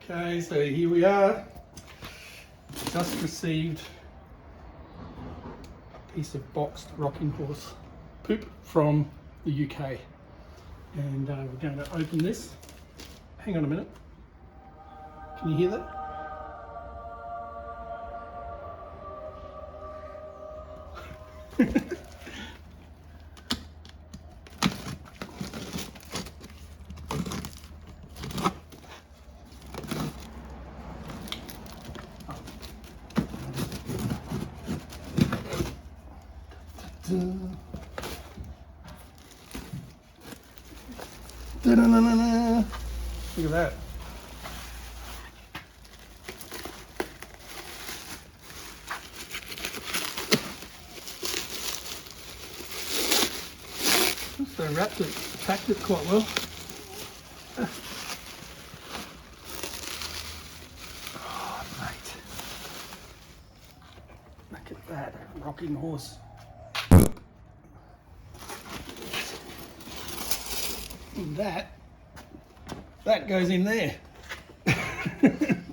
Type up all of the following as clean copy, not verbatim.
Okay, so here we are. Just received a piece of boxed rocking horse poop from the UK. And we're going to open this. Hang on a minute. Can you hear that? Da-da-da-da-da. Look at that. So they wrapped it, packed it quite well. Oh, mate. Look at that, rocking horse. And that goes in there.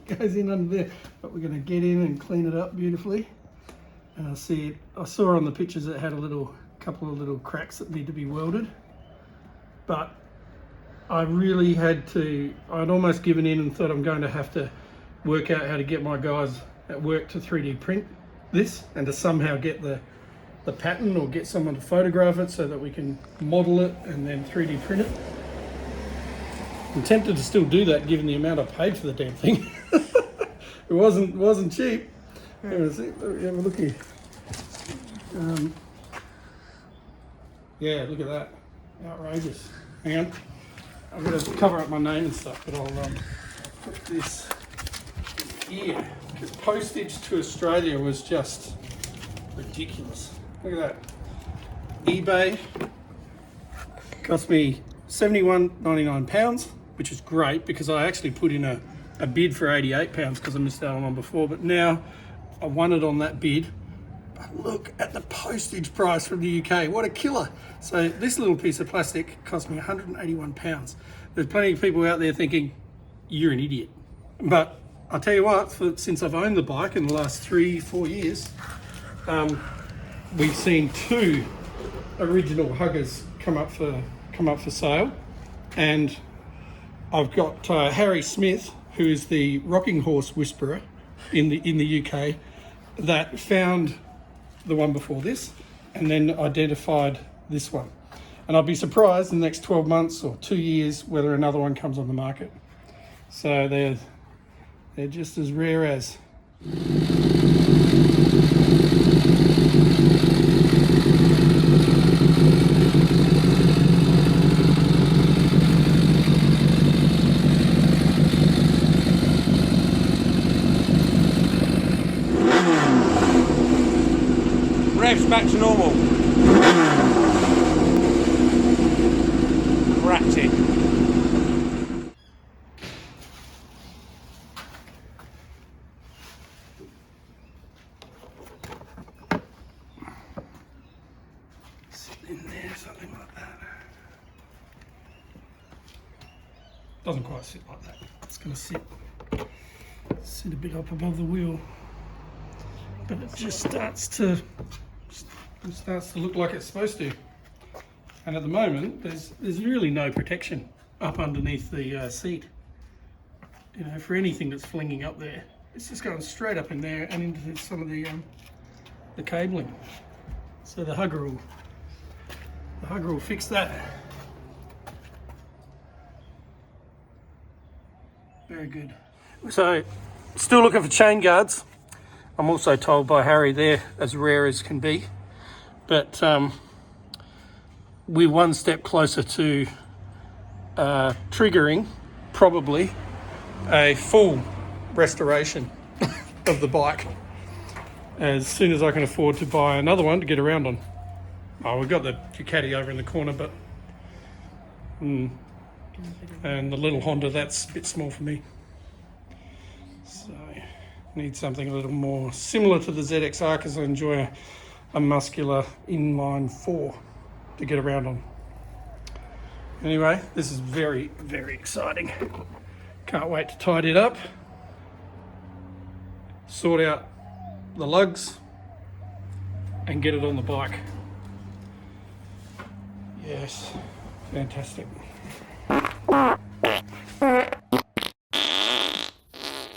Goes in under there. But we're going to get in and clean it up beautifully. And I saw on the pictures it had a couple of little cracks that need to be welded. But I really I'd almost given in and thought I'm going to have to work out how to get my guys at work to 3D print this and to somehow get the pattern or get someone to photograph it so that we can model it and then 3D print it. I'm tempted to still do that given the amount I paid for the damn thing. It wasn't cheap. Have a look here. Yeah, look at that. Outrageous. Hang on. I'm going to cover up my name and stuff, but I'll put this here. Because postage to Australia was just ridiculous. Look at that. eBay cost me £71.99, which is great because I actually put in a bid for £88 because I missed out on one before, but now I won it on that bid. But look at the postage price from the UK. What a killer. So this little piece of plastic cost me £181. There's plenty of people out there thinking, you're an idiot. But I'll tell you what, since I've owned the bike in the last 3-4 years, we've seen 2 original huggers come up for sale, and I've got Harry Smith, who is the rocking horse whisperer in the UK, that found the one before this and then identified this one. And I'd be surprised in the next 12 months or 2 years whether another one comes on the market. So they're just as rare as. Revs back to normal. Wrapped it. Sit in there, something like that. Doesn't quite sit like that. It's going to sit a bit up above the wheel, but it just starts to look like it's supposed to. And at the moment, there's really no protection up underneath the seat. You know, for anything that's flinging up there, it's just going straight up in there and into some of the cabling. So the hugger will fix that. Very good. So, still looking for chain guards. I'm also told by Harry they're as rare as can be. But we're one step closer to triggering probably a full restoration of the bike as soon as I can afford to buy another one to get around on. Oh, we've got the Ducati over in the corner, but and the little Honda, that's a bit small for me. So need something a little more similar to the ZXR because I enjoy a muscular inline 4 to get around on. Anyway, this is very, very exciting. Can't wait to tidy it up, sort out the lugs, and get it on the bike. Yes, fantastic.